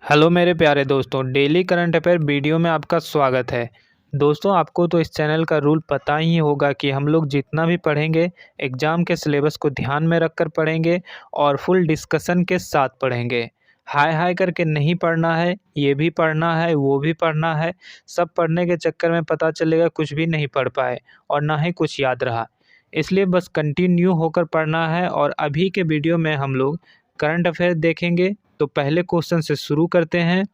Hello मेरे प्यारे दोस्तों, डेली करंट अफेयर वीडियो में आपका स्वागत है। दोस्तों, आपको तो इस चैनल का रूल पता ही होगा कि हम लोग जितना भी पढ़ेंगे एग्ज़ाम के सिलेबस को ध्यान में रखकर पढ़ेंगे और फुल डिस्कशन के साथ पढ़ेंगे। हाय हाय करके नहीं पढ़ना है, ये भी पढ़ना है, वो भी पढ़ना है। सब पढ़ने के चक्कर में पता चलेगा कुछ भी नहीं पढ़ पाए और ना ही कुछ याद रहा। इसलिए बस कंटिन्यू होकर पढ़ना है और अभी के वीडियो में हम लोग करंट अफेयर देखेंगे। तो पहले क्वेश्चन से शुरू करते हैं।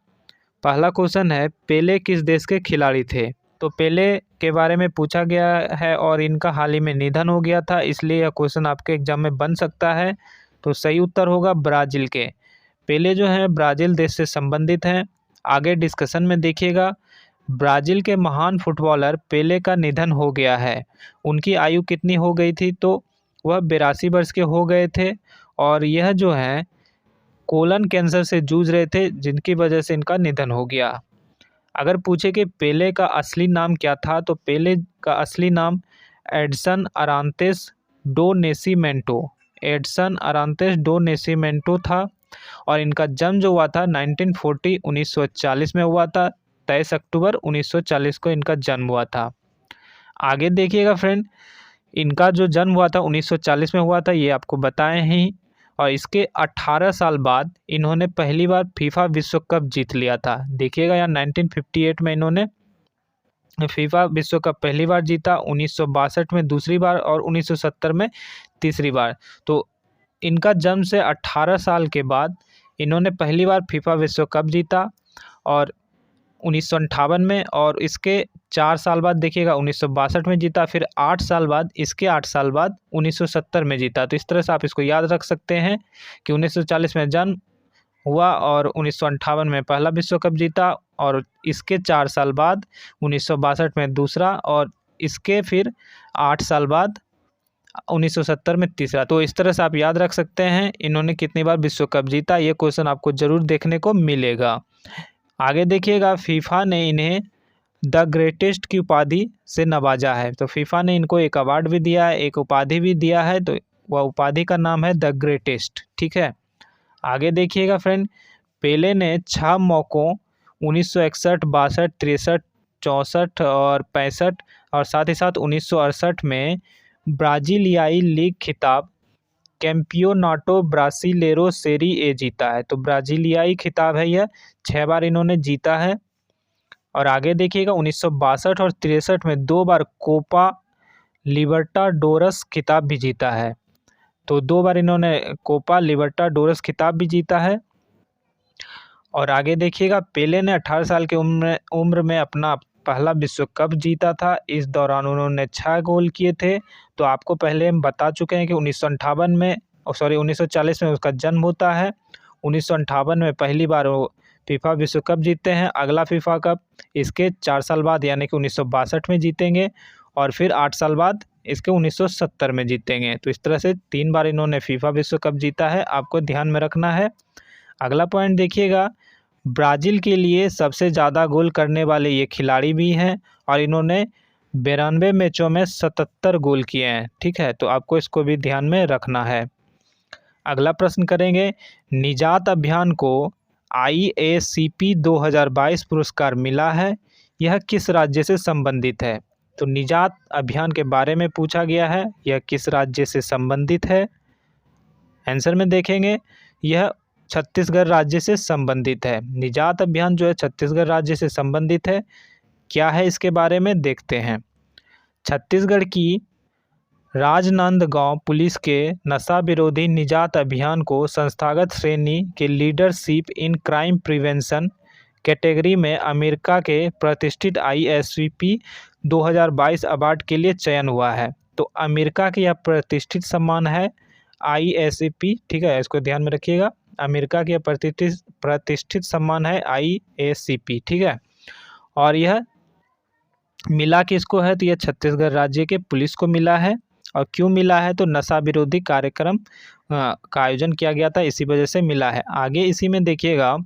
पहला क्वेश्चन है, पेले किस देश के खिलाड़ी थे? तो पेले के बारे में पूछा गया है और इनका हाल ही में निधन हो गया था, इसलिए यह क्वेश्चन आपके एग्जाम में बन सकता है। तो सही उत्तर होगा ब्राज़ील के। पेले जो हैं ब्राज़ील देश से संबंधित हैं। आगे डिस्कशन में देखिएगा, ब्राज़ील के महान फुटबॉलर पेले का निधन हो गया है। उनकी आयु कितनी हो गई थी? तो वह 82 वर्ष के हो गए थे और यह जो है कोलन कैंसर से जूझ रहे थे, जिनकी वजह से इनका निधन हो गया। अगर पूछे कि पेले का असली नाम क्या था, तो पेले का असली नाम एडसन अरांतेस डो नेसिमेंटो था और इनका जन्म जो हुआ था 1940 में हुआ था। 23 अक्टूबर 1940 को इनका जन्म हुआ था। आगे देखिएगा फ्रेंड, इनका जो जन्म हुआ था 1940 में हुआ था, ये आपको बताएं ही। और इसके 18 साल बाद इन्होंने पहली बार फीफा विश्व कप जीत लिया था। देखिएगा यहाँ 1958 में इन्होंने फीफा विश्व कप पहली बार जीता, 1962 में दूसरी बार और 1970 में तीसरी बार। तो इनका जन्म से 18 साल के बाद इन्होंने पहली बार फीफा विश्व कप जीता और 1958 में, और इसके 4 साल बाद देखिएगा 1962 में जीता, फिर 8 साल बाद, इसके 8 साल बाद 1970 में जीता। तो इस तरह से आप इसको याद रख सकते हैं कि 1940 में जन्म हुआ और 1958 में पहला विश्व कप जीता और इसके 4 साल बाद 1962 में दूसरा और इसके फिर 8 साल बाद 1970 में तीसरा। तो इस तरह से आप याद रख सकते हैं इन्होंने कितनी बार विश्व कप जीता। ये क्वेश्चन आपको ज़रूर देखने को मिलेगा। आगे देखिएगा, फीफा ने इन्हें द ग्रेटेस्ट की उपाधि से नवाजा है। तो फीफा ने इनको एक अवार्ड भी दिया है, एक उपाधि भी दिया है, तो वह उपाधि का नाम है द ग्रेटेस्ट। ठीक है। आगे देखिएगा फ्रेंड, पेले ने 6 मौकों 1961, 62, 63, 64 और 65 और साथ ही साथ 1968 में ब्राजीलियाई लीग खिताब कैंपियोनाटो ब्रासिलेरो सेरी ए जीता है। तो ब्राजीलियाई खिताब है, यह 6 बार इन्होंने जीता है। और आगे देखिएगा 1962 और 63 में 2 बार कोपा लिबर्टाडोरस खिताब भी जीता है। तो 2 बार इन्होंने कोपा लिबर्टाडोरस खिताब भी जीता है। और आगे देखिएगा, पेले ने 18 साल की उम्र में अपना पहला विश्व कप जीता था। इस दौरान उन्होंने 6 गोल किए थे। तो आपको पहले हम बता चुके हैं कि 1940 में उसका जन्म होता है। 1958 में पहली बार वो फीफा विश्व कप जीतते हैं। अगला फीफा कप इसके 4 साल बाद यानी कि 1962 में जीतेंगे और फिर 8 साल बाद इसके 1970 में जीतेंगे। तो इस तरह से 3 बार इन्होंने फीफा विश्व कप जीता है, आपको ध्यान में रखना है। अगला पॉइंट देखिएगा, ब्राज़ील के लिए सबसे ज़्यादा गोल करने वाले ये खिलाड़ी भी हैं और इन्होंने 92 मैचों में 77 गोल किए हैं। ठीक है, तो आपको इसको भी ध्यान में रखना है। अगला प्रश्न करेंगे, निजात अभियान को IACP 2022 पुरस्कार मिला है, यह किस राज्य से संबंधित है? तो निजात अभियान के बारे में पूछा गया है, यह किस राज्य से संबंधित है? आंसर में देखेंगे, यह छत्तीसगढ़ राज्य से संबंधित है। निजात अभियान जो है छत्तीसगढ़ राज्य से संबंधित है। क्या है इसके बारे में देखते हैं। छत्तीसगढ़ की राजनांदगांव पुलिस के नशा विरोधी निजात अभियान को संस्थागत श्रेणी के leadership in crime prevention category में अमेरिका के प्रतिष्ठित IACP 2022 अवार्ड के लिए चयन हुआ है। तो अमेरिका की यह प्रतिष्ठित सम्मान है IACP। ठीक है, इसको ध्यान में रखिएगा। अमेरिका की प्रतिष्ठित सम्मान है IACP। ठीक है, और यह मिला किसको है? तो यह छत्तीसगढ़ राज्य के पुलिस को मिला है। और क्यों मिला है? तो नशा विरोधी कार्यक्रम का आयोजन किया गया था, इसी वजह से मिला है। आगे इसी में देखिएगा,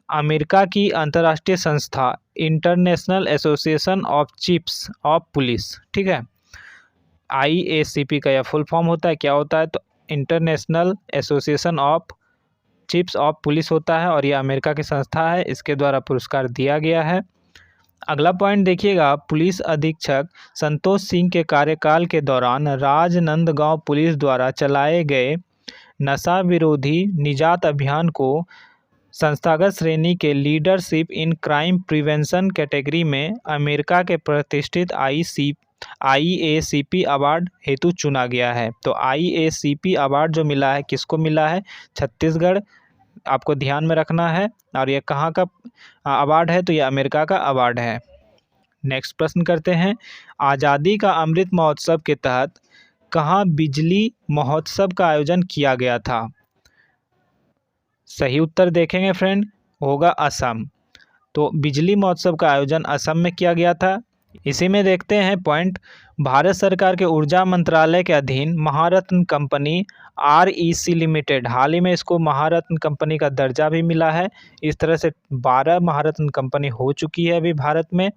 अमेरिका की अंतर्राष्ट्रीय संस्था international association of chiefs of police, ठीक है, IACP का यह फुल फॉर्म होता है। क्या होता है? तो international association of chiefs of police होता है और ये अमेरिका की संस्था है, इसके द्वारा पुरस्कार दिया गया है। अगला पॉइंट देखिएगा, पुलिस अधीक्षक संतोष सिंह के कार्यकाल के दौरान राजनांदगांव पुलिस द्वारा चलाए गए नशा विरोधी निजात अभियान को संस्थागत श्रेणी के leadership in crime prevention category में अमेरिका के प्रतिष्ठित IACP अवार्ड हेतु चुना गया है। तो IACP अवार्ड जो मिला है किसको मिला है? छत्तीसगढ़, आपको ध्यान में रखना है। और ये कहाँ का अवार्ड है? तो ये अमेरिका का अवार्ड है। नेक्स्ट प्रश्न करते हैं, आज़ादी का अमृत महोत्सव के तहत कहाँ बिजली महोत्सव का आयोजन किया गया था? सही उत्तर देखेंगे फ्रेंड, होगा असम। तो बिजली महोत्सव का आयोजन असम में किया गया था। इसी में देखते हैं पॉइंट, भारत सरकार के ऊर्जा मंत्रालय के अधीन महारत्न कंपनी REC लिमिटेड, हाल ही में इसको महारत्न कंपनी का दर्जा भी मिला है। इस तरह से 12 महारत्न कंपनी हो चुकी है अभी भारत में।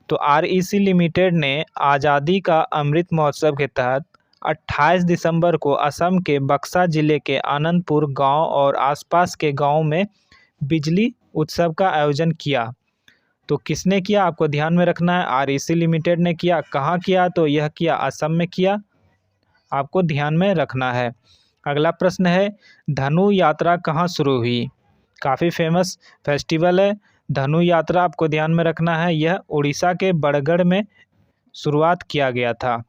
तो REC लिमिटेड ने आज़ादी का अमृत महोत्सव के तहत 28 दिसंबर को असम के बक्सा जिले के आनंदपुर गांव और आसपास के गांव में बिजली उत्सव का आयोजन किया। तो किसने किया? आपको ध्यान में रखना है, REC लिमिटेड ने किया। कहाँ किया? तो यह किया असम में किया, आपको ध्यान में रखना है। अगला प्रश्न है, धनु यात्रा कहाँ शुरू हुई? काफ़ी फेमस फेस्टिवल है धनु यात्रा, आपको ध्यान में रखना है। यह उड़ीसा के बड़गढ़ में शुरुआत किया गया था।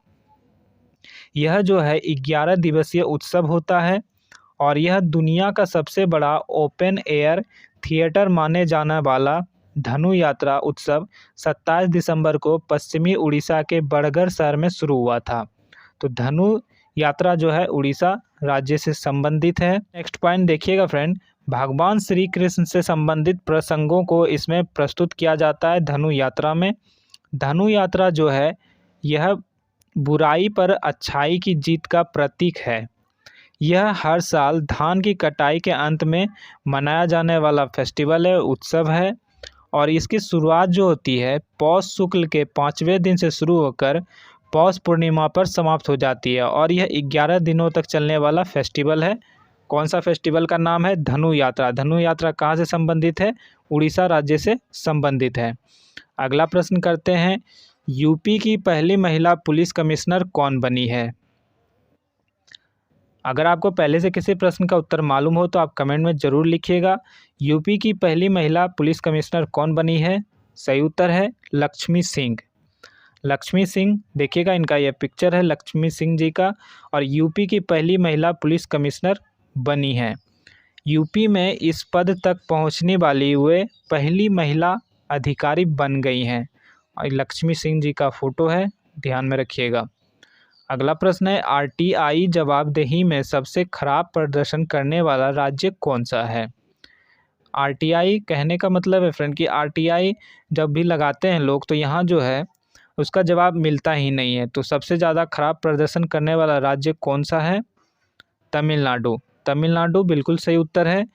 यह जो है 11 दिवसीय उत्सव होता है और यह दुनिया का सबसे बड़ा ओपन एयर थिएटर माने जाने वाला धनु यात्रा उत्सव 27 दिसंबर को पश्चिमी उड़ीसा के बड़गढ़ शहर में शुरू हुआ था। तो धनु यात्रा जो है उड़ीसा राज्य से संबंधित है। नेक्स्ट पॉइंट देखिएगा फ्रेंड, भगवान श्री कृष्ण से संबंधित प्रसंगों को इसमें प्रस्तुत किया जाता है धनु यात्रा में। धनु यात्रा जो है यह बुराई पर अच्छाई की जीत का प्रतीक है। यह हर साल धान की कटाई के अंत में मनाया जाने वाला फेस्टिवल है, उत्सव है। और इसकी शुरुआत जो होती है पौष शुक्ल के 5वें दिन से शुरू होकर पौष पूर्णिमा पर समाप्त हो जाती है और यह 11 दिनों तक चलने वाला फेस्टिवल है। कौन सा फेस्टिवल का नाम है? धनु यात्रा। धनु यात्रा कहाँ से संबंधित है? उड़ीसा राज्य से संबंधित है। अगला प्रश्न करते हैं, यूपी की पहली महिला पुलिस कमिश्नर कौन बनी है? अगर आपको पहले से किसी प्रश्न का उत्तर मालूम हो तो आप कमेंट में ज़रूर लिखिएगा। यूपी की पहली महिला पुलिस कमिश्नर कौन बनी है? सही उत्तर है लक्ष्मी सिंह। लक्ष्मी सिंह, देखिएगा इनका यह पिक्चर है लक्ष्मी सिंह जी का, और यूपी की पहली महिला पुलिस कमिश्नर बनी है। यूपी में इस पद तक पहुंचने वाली वे पहली महिला अधिकारी बन गई हैं और लक्ष्मी सिंह जी का फोटो है, ध्यान में रखिएगा। अगला प्रश्न है, RTI जवाबदेही में सबसे खराब प्रदर्शन करने वाला राज्य कौन सा है? RTI कहने का मतलब है फ्रेंड कि RTI जब भी लगाते हैं लोग तो यहाँ जो है उसका जवाब मिलता ही नहीं है। तो सबसे ज़्यादा खराब प्रदर्शन करने वाला राज्य कौन सा है? तमिलनाडु। तमिलनाडु बिल्कुल सही उत्तर है।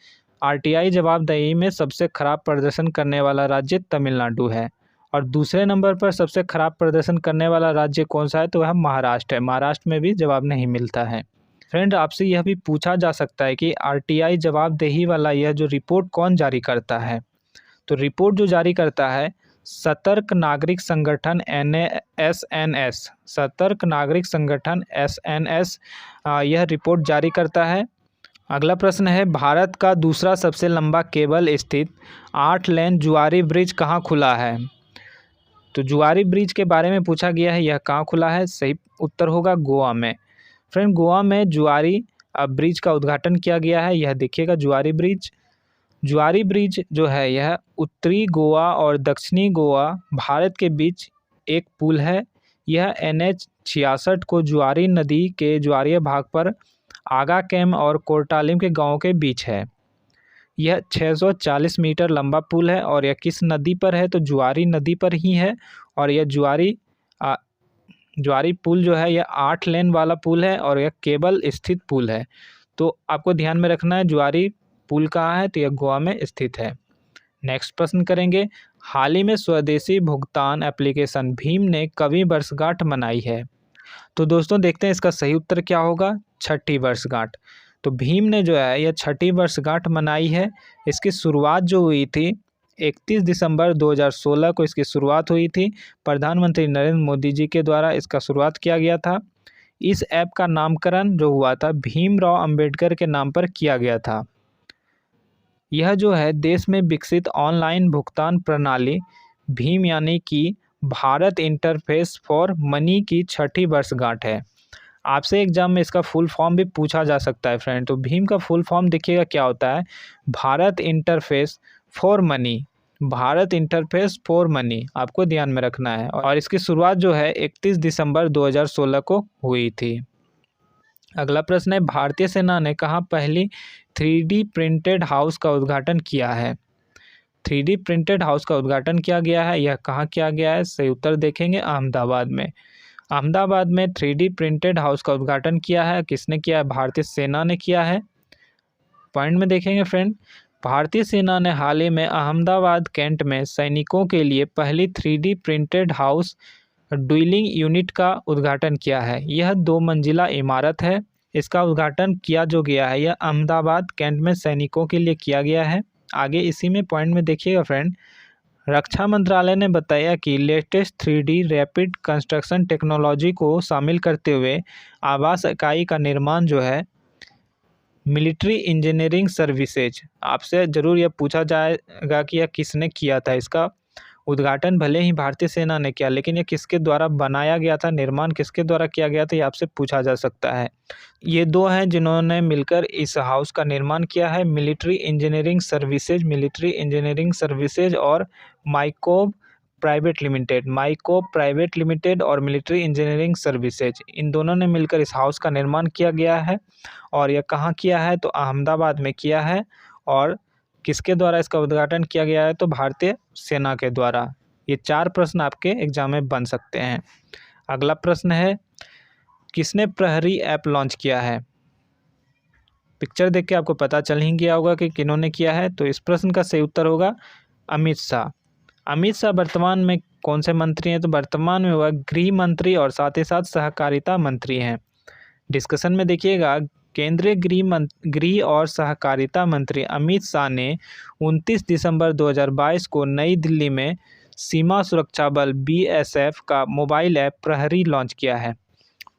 RTI जवाबदेही में सबसे खराब प्रदर्शन करने वाला राज्य तमिलनाडु है। और दूसरे नंबर पर सबसे खराब प्रदर्शन करने वाला राज्य कौन सा है? तो वह महाराष्ट्र है। महाराष्ट्र में भी जवाब नहीं मिलता है। फ्रेंड, आपसे यह भी पूछा जा सकता है कि RTI जवाबदेही वाला यह जो रिपोर्ट कौन जारी करता है? तो रिपोर्ट जो जारी करता है सतर्क नागरिक संगठन SNS, सतर्क नागरिक संगठन SNS यह रिपोर्ट जारी करता है। अगला प्रश्न है, भारत का दूसरा सबसे लंबा केबल स्थित 8 लेन जुआरी ब्रिज कहाँ खुला है? तो जुआरी ब्रिज के बारे में पूछा गया है, यह कहाँ खुला है? सही उत्तर होगा गोवा में। फ्रेंड, गोवा में जुआरी ब्रिज का उद्घाटन किया गया है। यह देखिएगा जुआरी ब्रिज। जुआरी ब्रिज जो है यह उत्तरी गोवा और दक्षिणी गोवा भारत के बीच एक पुल है। यह NH 66 को जुआरी नदी के जुआरी भाग पर आगा कैम और कोर्टालिम के गांव के बीच है। यह 640 मीटर लंबा पुल है और यह किस नदी पर है? तो जुआरी नदी पर ही है। और यह जुआरी पुल जो है यह 8 लेन वाला पुल है और यह केबल स्थित पुल है। तो आपको ध्यान में रखना है जुआरी पुल कहाँ है? तो यह गोवा में स्थित है। नेक्स्ट प्रश्न करेंगे, हाल ही में स्वदेशी भुगतान एप्लीकेशन भीम ने कभी वर्षगांठ मनाई है? तो दोस्तों देखते हैं इसका सही उत्तर क्या होगा। 6ठी वर्षगांठ। तो भीम ने जो है यह 6ठी वर्षगांठ मनाई है। इसकी शुरुआत जो हुई थी 31 दिसंबर 2016 को इसकी शुरुआत हुई थी। प्रधानमंत्री नरेंद्र मोदी जी के द्वारा इसका शुरुआत किया गया था। इस ऐप का नामकरण जो हुआ था भीमराव अंबेडकर के नाम पर किया गया था। यह जो है देश में विकसित ऑनलाइन भुगतान प्रणाली भीम यानी कि भारत इंटरफेस फॉर मनी की 6ठी वर्षगांठ है। आपसे एग्जाम में इसका फुल फॉर्म भी पूछा जा सकता है फ्रेंड। तो भीम का फुल फॉर्म देखिएगा क्या होता है, Bharat interface for money. Bharat interface for money आपको ध्यान में रखना है। और इसकी शुरुआत जो है 31 दिसंबर 2016 को हुई थी। अगला प्रश्न है, भारतीय सेना ने कहाँ पहली 3D प्रिंटेड हाउस का उद्घाटन किया है। 3D प्रिंटेड हाउस का उद्घाटन किया गया है, यह कहाँ किया गया है? सही उत्तर देखेंगे अहमदाबाद में। अहमदाबाद में 3D प्रिंटेड हाउस का उद्घाटन किया है। किसने किया है? भारतीय सेना ने किया है। पॉइंट में देखेंगे फ्रेंड, भारतीय सेना ने हाल ही में अहमदाबाद कैंट में सैनिकों के लिए पहली 3D प्रिंटेड हाउस ड्विलिंग यूनिट का उद्घाटन किया है। यह 2 मंजिला इमारत है। इसका उद्घाटन किया जो गया है यह अहमदाबाद कैंट में सैनिकों के लिए किया गया है। आगे इसी में पॉइंट में देखिएगा फ्रेंड, रक्षा मंत्रालय ने बताया कि latest 3D rapid construction technology को शामिल करते हुए आवास इकाई का निर्माण जो है मिलिट्री इंजीनियरिंग सर्विसेज। आपसे ज़रूर यह पूछा जाएगा कि यह किसने किया था। इसका उद्घाटन भले ही भारतीय सेना ने किया, लेकिन यह किसके द्वारा बनाया गया था, निर्माण किसके द्वारा किया गया था, ये आपसे पूछा जा सकता है। ये 2 हैं जिन्होंने मिलकर इस हाउस का निर्माण किया है, मिलिट्री इंजीनियरिंग सर्विसेज और माइकोब प्राइवेट लिमिटेड और मिलिट्री इंजीनियरिंग सर्विसेज, इन दोनों ने मिलकर इस हाउस का निर्माण किया गया है। और यह कहाँ किया है? तो अहमदाबाद में किया है। और किसके द्वारा इसका उद्घाटन किया गया है? तो भारतीय सेना के द्वारा। ये 4 प्रश्न आपके एग्जाम में बन सकते हैं। अगला प्रश्न है, किसने प्रहरी ऐप लॉन्च किया है? पिक्चर देख के आपको पता चल ही गया होगा कि किन्होंने किया है। तो इस प्रश्न का सही उत्तर होगा अमित शाह। अमित शाह वर्तमान में कौन से मंत्री हैं? तो वर्तमान में वह गृह मंत्री और साथ ही साथ सहकारिता मंत्री हैं। डिस्कशन में देखिएगा, केंद्रीय गृह और सहकारिता मंत्री अमित शाह ने 29 दिसंबर 2022 को नई दिल्ली में सीमा सुरक्षा बल BSF का मोबाइल ऐप प्रहरी लॉन्च किया है।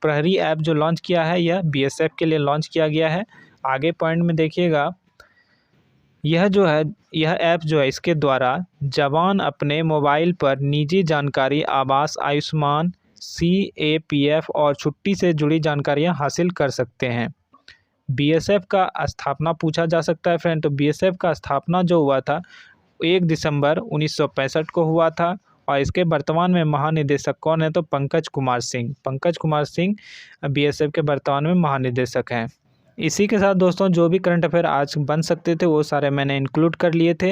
प्रहरी ऐप जो लॉन्च किया है यह BSF के लिए लॉन्च किया गया है। आगे पॉइंट में देखिएगा, यह ऐप जो है इसके द्वारा जवान अपने मोबाइल पर निजी जानकारी, आवास, आयुष्मान, CAPF और छुट्टी से जुड़ी जानकारियां हासिल कर सकते हैं। BSF का स्थापना पूछा जा सकता है फ्रेंड। तो BSF का स्थापना जो हुआ था 1 दिसंबर 1965 को हुआ था। और इसके वर्तमान में महानिदेशक कौन है? तो पंकज कुमार सिंह BSF के वर्तमान में महानिदेशक हैं। इसी के साथ दोस्तों जो भी करंट अफेयर आज बन सकते थे वो सारे मैंने इंक्लूड कर लिए थे।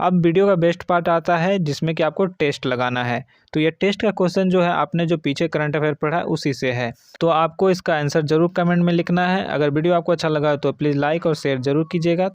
अब वीडियो का बेस्ट पार्ट आता है जिसमें कि आपको टेस्ट लगाना है। तो ये टेस्ट का क्वेश्चन जो है आपने जो पीछे करंट अफेयर पढ़ा उसी से है। तो आपको इसका आंसर जरूर कमेंट में लिखना है। अगर वीडियो आपको अच्छा लगा तो प्लीज़ लाइक और शेयर जरूर कीजिएगा।